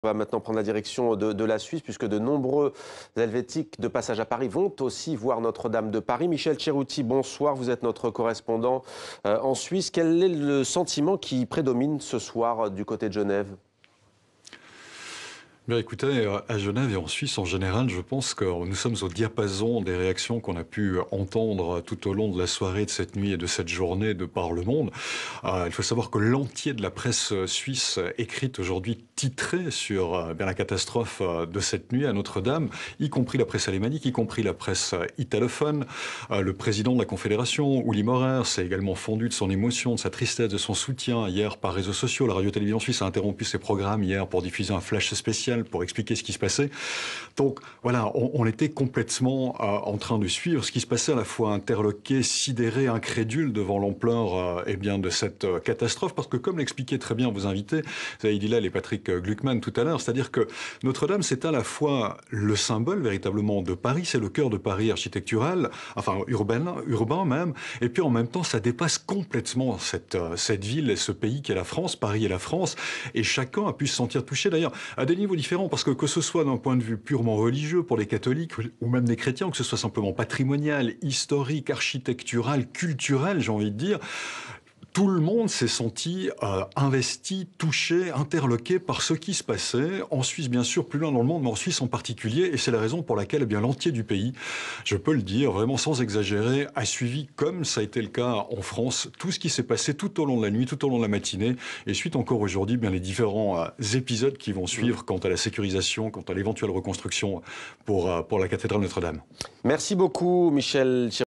On va maintenant prendre la direction de la Suisse, puisque de nombreux Helvétiques de passage à Paris vont aussi voir Notre-Dame de Paris. Michel Cerutti, bonsoir, vous êtes notre correspondant en Suisse. Quel est le sentiment qui prédomine ce soir du côté de Genève ? Bien, écoutez, à Genève et en Suisse en général, je pense que nous sommes au diapason des réactions qu'on a pu entendre tout au long de la soirée de cette nuit et de cette journée de par le monde. Il faut savoir que l'entier de la presse suisse écrite aujourd'hui titrée sur bien la catastrophe de cette nuit à Notre-Dame, y compris la presse alémanique, y compris la presse italophone. Le président de la Confédération, Uli Maurer, s'est également fondu de son émotion, de sa tristesse, de son soutien hier par réseaux sociaux. La radio-télévision suisse a interrompu ses programmes hier pour diffuser un flash spécial pour expliquer ce qui se passait. Donc voilà, on était complètement en train de suivre ce qui se passait, à la fois interloqué, sidéré, incrédule devant l'ampleur de cette catastrophe, parce que comme l'expliquaient très bien vos invités, Zaïd Hillel et Patrick Gluckman tout à l'heure, c'est-à-dire que Notre-Dame, c'est à la fois le symbole véritablement de Paris, c'est le cœur de Paris architectural, enfin urbain même, et puis en même temps, ça dépasse complètement cette ville et ce pays qu'est la France, Paris et la France, et chacun a pu se sentir touché d'ailleurs à des niveaux différents, parce que ce soit d'un point de vue purement religieux pour les catholiques ou même des chrétiens, ou que ce soit simplement patrimonial, historique, architectural, culturel, j'ai envie de dire, tout le monde s'est senti investi, touché, interloqué par ce qui se passait en Suisse, bien sûr, plus loin dans le monde, mais en Suisse en particulier. Et c'est la raison pour laquelle l'entier du pays, je peux le dire, vraiment sans exagérer, a suivi, comme ça a été le cas en France, tout ce qui s'est passé tout au long de la nuit, tout au long de la matinée, et suite encore aujourd'hui les différents épisodes qui vont suivre quant à la sécurisation, quant à l'éventuelle reconstruction pour la cathédrale Notre-Dame. Merci beaucoup, Michel Cerutti.